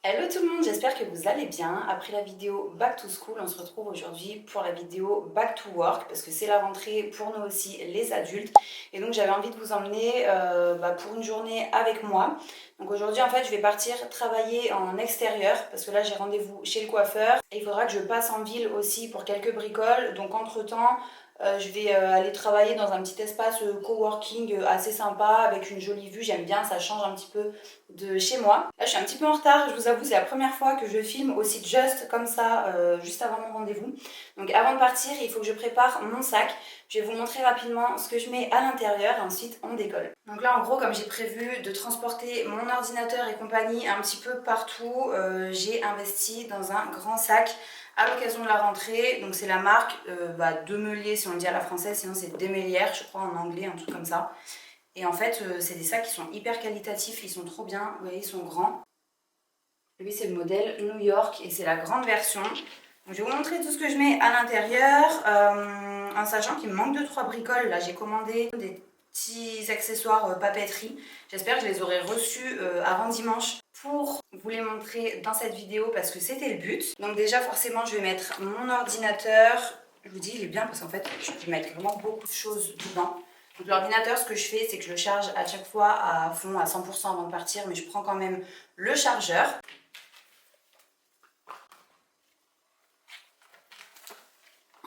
Hello tout le monde, j'espère que vous allez bien. Après la vidéo Back to School, on se retrouve aujourd'hui pour la vidéo Back to Work parce que c'est la rentrée pour nous aussi les adultes. Et donc j'avais envie de vous emmener pour une journée avec moi. Donc aujourd'hui en fait je vais partir travailler en extérieur parce que là j'ai rendez-vous chez le coiffeur. Et il faudra que je passe en ville aussi pour quelques bricoles. Donc entre-temps je vais aller travailler dans un petit espace coworking assez sympa avec une jolie vue. J'aime bien, ça change un petit peu de chez moi. Là, je suis un petit peu en retard, je vous avoue, c'est la première fois que je filme aussi just comme ça, juste avant mon rendez-vous. Donc avant de partir, il faut que je prépare mon sac. Je vais vous montrer rapidement ce que je mets à l'intérieur et ensuite on décolle. Donc là, en gros, comme j'ai prévu de transporter mon ordinateur et compagnie un petit peu partout, j'ai investi dans un grand sac à l'occasion de la rentrée. Donc c'est la marque Demelier si on le dit à la française, sinon c'est Démélière, je crois en anglais, un truc comme ça. Et en fait, c'est des sacs qui sont hyper qualitatifs, ils sont trop bien, vous voyez, ils sont grands. Lui, c'est le modèle New York et c'est la grande version. Donc, je vais vous montrer tout ce que je mets à l'intérieur, en sachant qu'il me manque 2-3 bricoles. Là, j'ai commandé des petits accessoires papeterie. J'espère que je les aurai reçus avant dimanche pour vous les montrer dans cette vidéo parce que c'était le but. Donc déjà, forcément, je vais mettre mon ordinateur. Je vous dis, il est bien parce qu'en fait, je peux mettre vraiment beaucoup de choses dedans. Donc l'ordinateur, ce que je fais, c'est que je le charge à chaque fois à fond, à 100% avant de partir, mais je prends quand même le chargeur.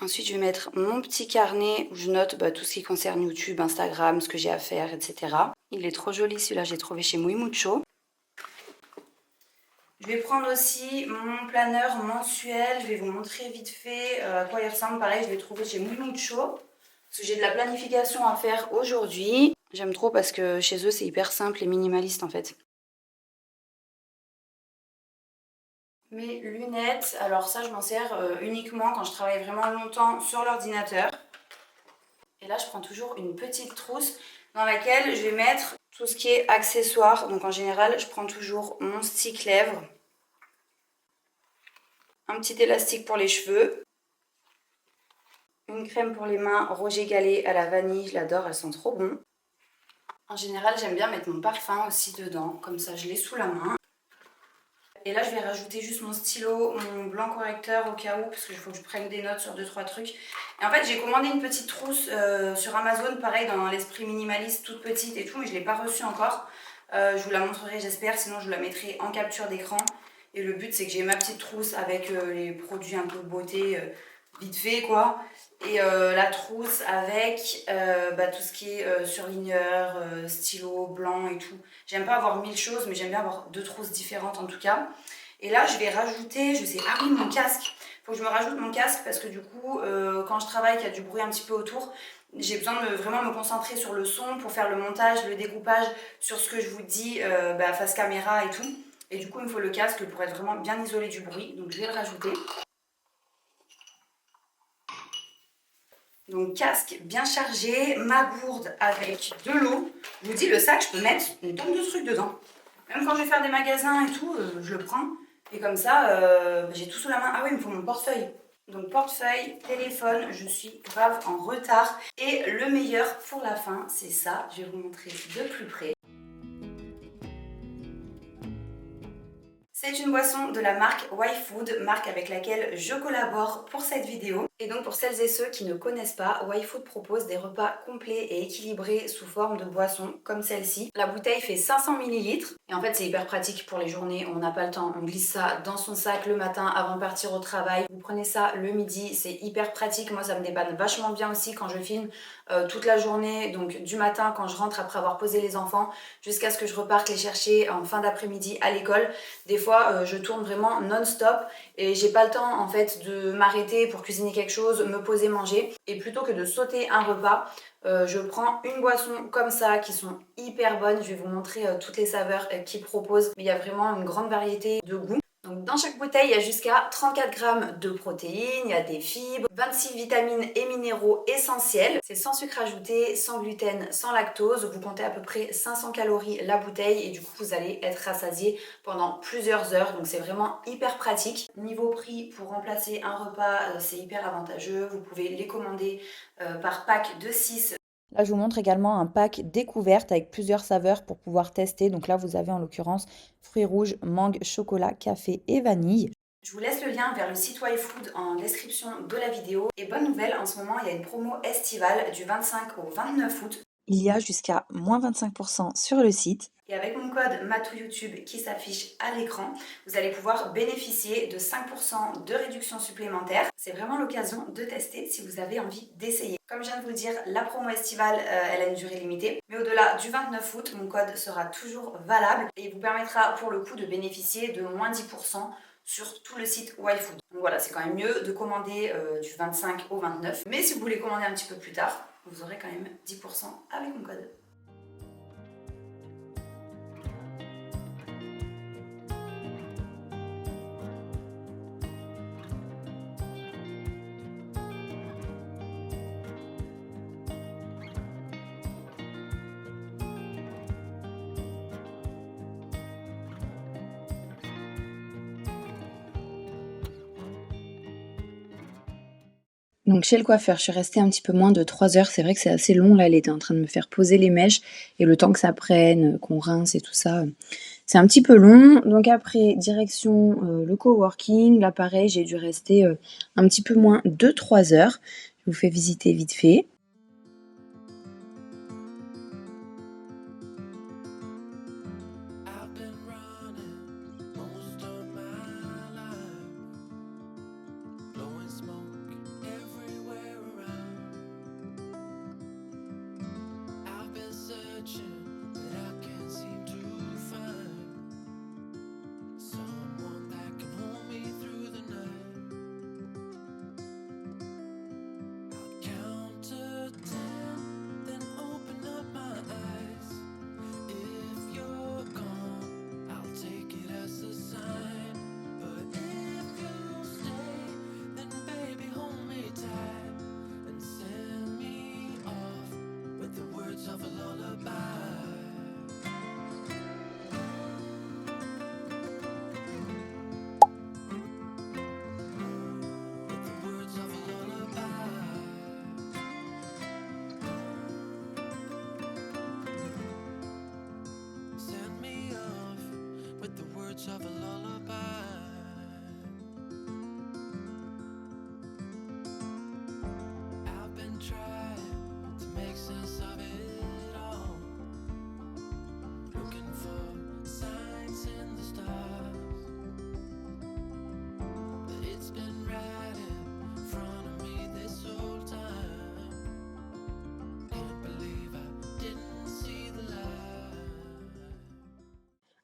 Ensuite, je vais mettre mon petit carnet où je note tout ce qui concerne YouTube, Instagram, ce que j'ai à faire, etc. Il est trop joli, celui-là, j'ai trouvé chez Muy Mucho. Je vais prendre aussi mon planeur mensuel. Je vais vous montrer vite fait à quoi il ressemble. Pareil, je l'ai trouvé chez Muy Mucho. Parce que j'ai de la planification à faire aujourd'hui. J'aime trop parce que chez eux, c'est hyper simple et minimaliste en fait. Mes lunettes, alors ça, je m'en sers uniquement quand je travaille vraiment longtemps sur l'ordinateur. Et là, je prends toujours une petite trousse dans laquelle je vais mettre tout ce qui est accessoires. Donc en général, je prends toujours mon stick lèvres, un petit élastique pour les cheveux, une crème pour les mains Roger Gallet à la vanille, je l'adore, elles sont trop bon. En général, j'aime bien mettre mon parfum aussi dedans, comme ça je l'ai sous la main. Et là, je vais rajouter juste mon stylo, mon blanc correcteur au cas où, parce qu'il faut que je prenne des notes sur 2-3 trucs. Et en fait, j'ai commandé une petite trousse sur Amazon, pareil, dans l'esprit minimaliste, toute petite et tout, mais je ne l'ai pas reçue encore. Je vous la montrerai, j'espère, sinon je vous la mettrai en capture d'écran. Et le but, c'est que j'ai ma petite trousse avec les produits un peu beauté, vite fait, quoi. Et la trousse avec tout ce qui est surligneur, stylo, blanc et tout. J'aime pas avoir 1000 choses, mais j'aime bien avoir 2 trousses différentes en tout cas. Et là, je vais rajouter, je sais, ah oui, mon casque. Faut que je me rajoute mon casque parce que du coup, quand je travaille, qu'il y a du bruit un petit peu autour, j'ai besoin de vraiment me concentrer sur le son pour faire le montage, le découpage, sur ce que je vous dis face caméra et tout. Et du coup, il me faut le casque pour être vraiment bien isolé du bruit. Donc, je vais le rajouter. Donc casque bien chargé, ma gourde avec de l'eau. Je vous dis, le sac, je peux mettre une tonne de trucs dedans. Même quand je vais faire des magasins et tout, je le prends. Et comme ça, j'ai tout sous la main. Ah oui, il me faut mon portefeuille. Donc portefeuille, téléphone, je suis grave en retard. Et le meilleur pour la fin, c'est ça. Je vais vous montrer de plus près. C'est une boisson de la marque YFood, marque avec laquelle je collabore pour cette vidéo. Et donc pour celles et ceux qui ne connaissent pas, YFood propose des repas complets et équilibrés sous forme de boisson comme celle-ci. La bouteille fait 500 ml et en fait c'est hyper pratique pour les journées où on n'a pas le temps. On glisse ça dans son sac le matin avant de partir au travail. Vous prenez ça le midi, c'est hyper pratique. Moi ça me dépanne vachement bien aussi quand je filme toute la journée, donc du matin quand je rentre après avoir posé les enfants jusqu'à ce que je reparte les chercher en fin d'après-midi à l'école. Des fois je tourne vraiment non-stop et j'ai pas le temps en fait de m'arrêter pour cuisiner quelque chose, me poser, manger. Et plutôt que de sauter un repas, je prends une boisson comme ça qui sont hyper bonnes. Je vais vous montrer toutes les saveurs qu'ils proposent. Mais il y a vraiment une grande variété de goûts. Donc dans chaque bouteille, il y a jusqu'à 34 grammes de protéines, il y a des fibres, 26 vitamines et minéraux essentiels. C'est sans sucre ajouté, sans gluten, sans lactose. Vous comptez à peu près 500 calories la bouteille et du coup vous allez être rassasié pendant plusieurs heures. Donc c'est vraiment hyper pratique. Niveau prix, pour remplacer un repas, c'est hyper avantageux. Vous pouvez les commander par pack de 6. Là, je vous montre également un pack découverte avec plusieurs saveurs pour pouvoir tester. Donc là, vous avez en l'occurrence fruits rouges, mangue, chocolat, café et vanille. Je vous laisse le lien vers le site YFood en description de la vidéo. Et bonne nouvelle, en ce moment, il y a une promo estivale du 25 au 29 août. Il y a jusqu'à moins 25% sur le site. Et avec mon code MATOUYOUTUBE qui s'affiche à l'écran, vous allez pouvoir bénéficier de 5% de réduction supplémentaire. C'est vraiment l'occasion de tester si vous avez envie d'essayer. Comme je viens de vous le dire, la promo estivale, elle a une durée limitée. Mais au-delà du 29 août, mon code sera toujours valable et il vous permettra pour le coup de bénéficier de moins 10% sur tout le site YFood. Donc voilà, c'est quand même mieux de commander du 25 au 29. Mais si vous voulez commander un petit peu plus tard, vous aurez quand même 10% avec mon code. Donc chez le coiffeur, je suis restée un petit peu moins de 3 heures. C'est vrai que c'est assez long là, elle était en train de me faire poser les mèches et le temps que ça prenne, qu'on rince et tout ça, c'est un petit peu long. Donc après, direction le coworking. Là pareil, j'ai dû rester un petit peu moins de 3 heures. Je vous fais visiter vite fait.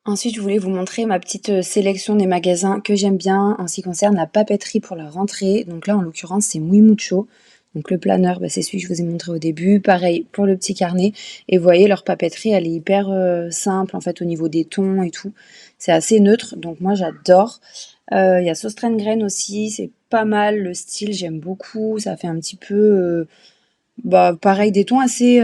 Ensuite, je voulais vous montrer ma petite sélection des magasins que j'aime bien en ce qui concerne la papeterie pour la rentrée. Donc là, en l'occurrence, c'est Muy Mucho. Donc le planeur, c'est celui que je vous ai montré au début. Pareil pour le petit carnet. Et vous voyez, leur papeterie, elle est hyper simple en fait au niveau des tons et tout. C'est assez neutre, donc moi j'adore. Il y a Söstrengren aussi, c'est pas mal. Le style, j'aime beaucoup. Ça fait un petit peu, pareil, des tons assez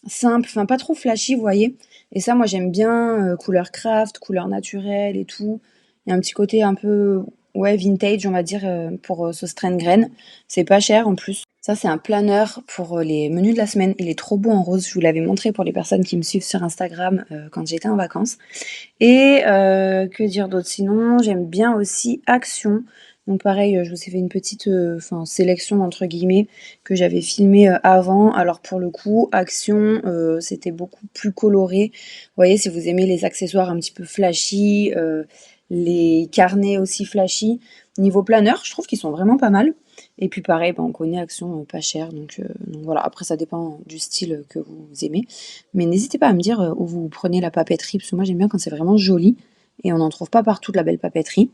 simple, enfin pas trop flashy, vous voyez. Et ça, moi j'aime bien, couleur craft, couleur naturelle et tout. Il y a un petit côté un peu, ouais, vintage, on va dire, pour ce Söstrengren. C'est pas cher en plus. Ça, c'est un planeur pour les menus de la semaine. Il est trop beau en rose. Je vous l'avais montré pour les personnes qui me suivent sur Instagram quand j'étais en vacances. Et que dire d'autre sinon? J'aime bien aussi Action. Donc pareil, je vous ai fait une petite sélection entre guillemets que j'avais filmée avant. Alors pour le coup, Action, c'était beaucoup plus coloré. Vous voyez, si vous aimez les accessoires un petit peu flashy, les carnets aussi flashy. Niveau planeur, je trouve qu'ils sont vraiment pas mal. Et puis pareil, on connaît Action pas cher. Donc voilà, après ça dépend du style que vous aimez. Mais n'hésitez pas à me dire où vous prenez la papeterie, parce que moi j'aime bien quand c'est vraiment joli. Et on n'en trouve pas partout de la belle papeterie.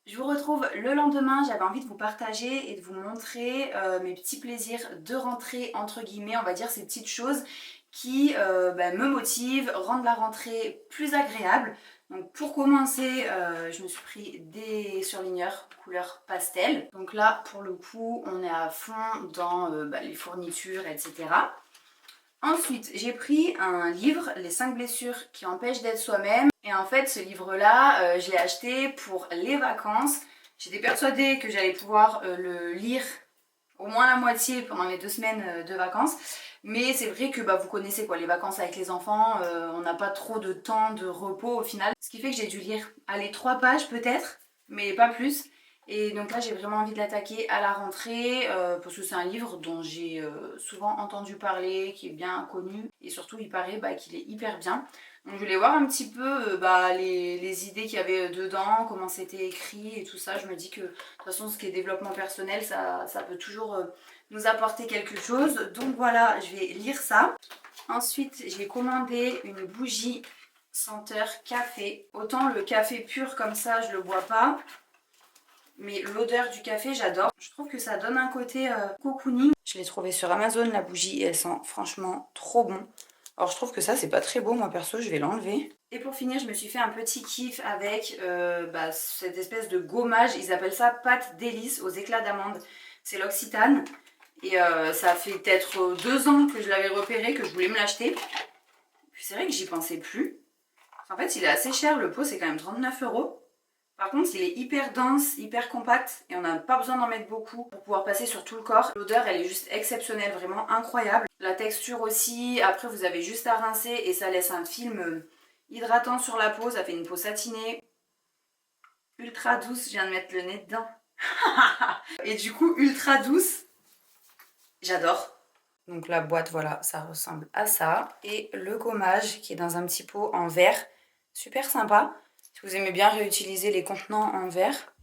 Je vous retrouve le lendemain, j'avais envie de vous partager et de vous montrer mes petits plaisirs de rentrée, entre guillemets, on va dire ces petites choses qui me motivent, rendent la rentrée plus agréable. Donc pour commencer, je me suis pris des surligneurs couleur pastel. Donc là, pour le coup, on est à fond dans les fournitures, etc. Ensuite, j'ai pris un livre, Les 5 blessures qui empêchent d'être soi-même. Et en fait, ce livre-là, je l'ai acheté pour les vacances. J'étais persuadée que j'allais pouvoir le lire au moins la moitié pendant les 2 semaines de vacances. Mais c'est vrai que vous connaissez quoi, les vacances avec les enfants, on n'a pas trop de temps de repos au final. Ce qui fait que j'ai dû lire, allez, 3 pages peut-être, mais pas plus. Et donc là j'ai vraiment envie de l'attaquer à la rentrée parce que c'est un livre dont j'ai souvent entendu parler, qui est bien connu et surtout il paraît qu'il est hyper bien. Donc je voulais voir un petit peu les idées qu'il y avait dedans, comment c'était écrit et tout ça. Je me dis que de toute façon ce qui est développement personnel ça peut toujours nous apporter quelque chose. Donc voilà, je vais lire ça. Ensuite j'ai commandé une bougie senteur café. Autant le café pur comme ça je le bois pas, mais l'odeur du café j'adore. Je trouve que ça donne un côté cocooning. Je l'ai trouvé sur Amazon la bougie et elle sent franchement trop bon. Alors je trouve que ça c'est pas très beau, moi perso je vais l'enlever. Et pour finir je me suis fait un petit kiff avec cette espèce de gommage, ils appellent ça pâte délice aux éclats d'amande. C'est l'Occitane et ça fait peut-être 2 ans que je l'avais repéré, que je voulais me l'acheter. Puis c'est vrai que j'y pensais plus. En fait il est assez cher, le pot c'est quand même 39 €. Par contre, il est hyper dense, hyper compact et on n'a pas besoin d'en mettre beaucoup pour pouvoir passer sur tout le corps. L'odeur, elle est juste exceptionnelle, vraiment incroyable. La texture aussi, après vous avez juste à rincer et ça laisse un film hydratant sur la peau. Ça fait une peau satinée, ultra douce. Je viens de mettre le nez dedans. Et du coup, ultra douce. J'adore. Donc la boîte, voilà, ça ressemble à ça. Et le gommage qui est dans un petit pot en verre, super sympa. Si vous aimez bien réutiliser les contenants en verre.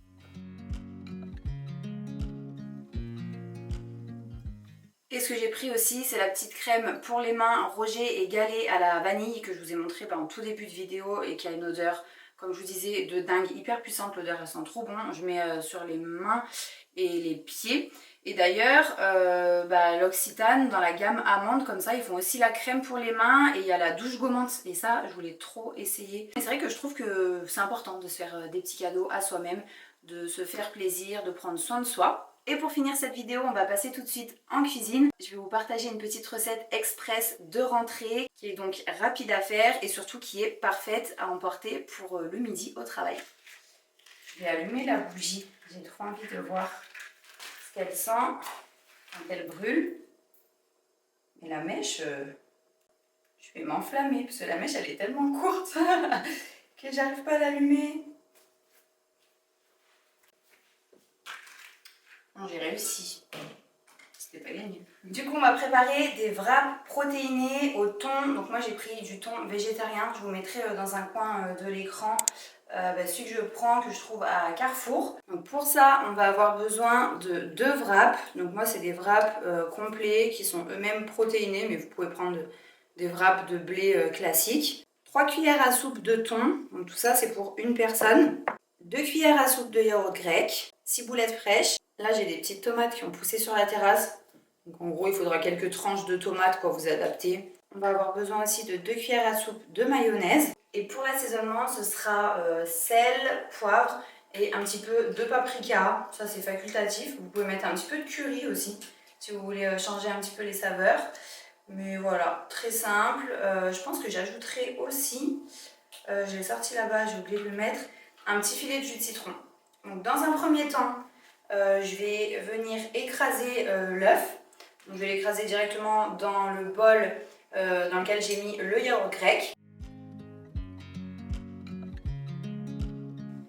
Et ce que j'ai pris aussi, c'est la petite crème pour les mains Roger et Gallet à la vanille que je vous ai montré en tout début de vidéo et qui a une odeur, comme je vous disais, de dingue, hyper puissante. L'odeur, elle sent trop bon. Je mets sur les mains et les pieds. Et d'ailleurs, l'Occitane, dans la gamme amande, comme ça, ils font aussi la crème pour les mains et il y a la douche gommante. Et ça, je voulais trop essayer. C'est vrai que je trouve que c'est important de se faire des petits cadeaux à soi-même, de se faire plaisir, de prendre soin de soi. Et pour finir cette vidéo, on va passer tout de suite en cuisine. Je vais vous partager une petite recette express de rentrée qui est donc rapide à faire et surtout qui est parfaite à emporter pour le midi au travail. Je vais allumer la bougie. J'ai trop envie de voir ce qu'elle sent quand elle brûle. Et la mèche, je vais m'enflammer parce que la mèche elle est tellement courte que j'arrive pas à l'allumer. Bon, j'ai réussi. C'était pas gagné. Du coup, on va préparer des wraps protéinés au thon. Donc moi, j'ai pris du thon végétarien. Je vous mettrai dans un coin de l'écran celui que je prends, que je trouve à Carrefour. Donc pour ça, on va avoir besoin de 2 wraps. Donc moi, c'est des wraps complets qui sont eux-mêmes protéinés, mais vous pouvez prendre des wraps de blé classiques. 3 cuillères à soupe de thon. Donc tout ça, c'est pour une personne. 2 cuillères à soupe de yaourt grec. 6 boulettes fraîches. Là, j'ai des petites tomates qui ont poussé sur la terrasse. Donc en gros, il faudra quelques tranches de tomates pour vous adapter. On va avoir besoin aussi de 2 cuillères à soupe de mayonnaise. Et pour l'assaisonnement, ce sera sel, poivre et un petit peu de paprika. Ça, c'est facultatif. Vous pouvez mettre un petit peu de curry aussi, si vous voulez changer un petit peu les saveurs. Mais voilà, très simple. Je pense que j'ajouterai aussi, je l'ai sorti là-bas, j'ai oublié de le mettre, un petit filet de jus de citron. Donc dans un premier temps, je vais venir écraser l'œuf. Donc je vais l'écraser directement dans le bol dans lequel j'ai mis le yaourt grec.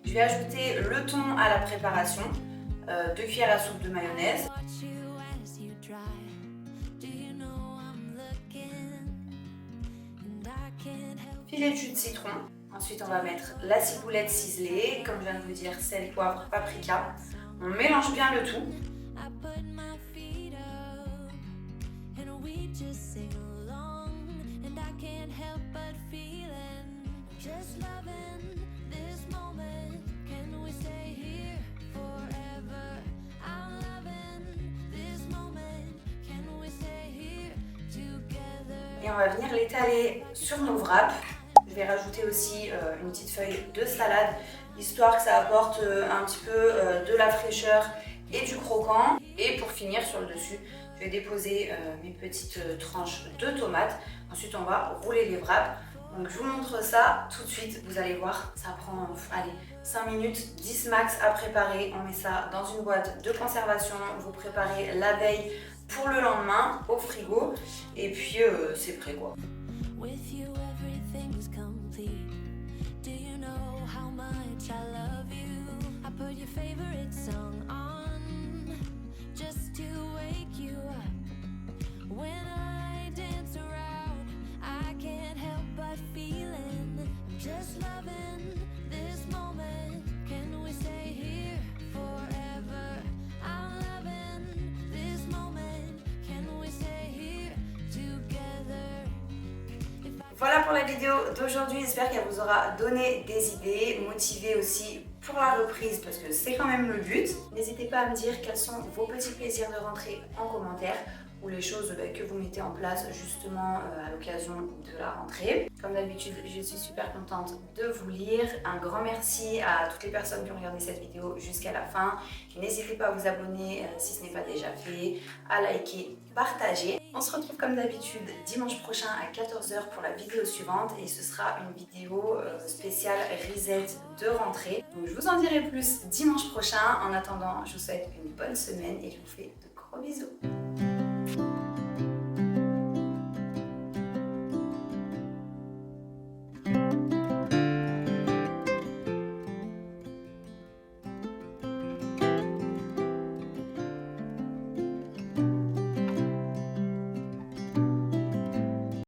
Je vais ajouter le thon à la préparation, 2 cuillères à soupe de mayonnaise. Filet de jus de citron. Ensuite on va mettre la ciboulette ciselée, comme je viens de vous dire, sel, poivre, paprika. On mélange bien le tout. Et on va venir l'étaler sur nos wraps. Je vais rajouter aussi une petite feuille de salade, histoire que ça apporte un petit peu de la fraîcheur et du croquant. Et pour finir sur le dessus, je vais déposer mes petites tranches de tomates. Ensuite, on va rouler les wraps. Donc je vous montre ça tout de suite, vous allez voir, ça prend allez, 5 minutes, 10 max à préparer. On met ça dans une boîte de conservation, vous préparez la veille pour le lendemain au frigo et puis c'est prêt quoi. With you, everything's complete. Do you know how much I love you? I put your favorite song on just to wake you up. When I dance around, I can't help but feeling I'm just loving this moment. Can we stay here forever? I'm loving this moment. Can we stay here together? Voilà pour la vidéo d'aujourd'hui, j'espère qu'elle vous aura donné des idées, motivé aussi pour la reprise parce que c'est quand même le but. N'hésitez pas à me dire quels sont vos petits plaisirs de rentrée en commentaire ou les choses que vous mettez en place justement à l'occasion de la rentrée. Comme d'habitude, je suis super contente de vous lire. Un grand merci à toutes les personnes qui ont regardé cette vidéo jusqu'à la fin. N'hésitez pas à vous abonner si ce n'est pas déjà fait, à liker, partager. On se retrouve comme d'habitude dimanche prochain à 14 h pour la vidéo suivante et ce sera une vidéo spéciale reset de rentrée. Donc je vous en dirai plus dimanche prochain. En attendant, je vous souhaite une bonne semaine et je vous fais de gros bisous.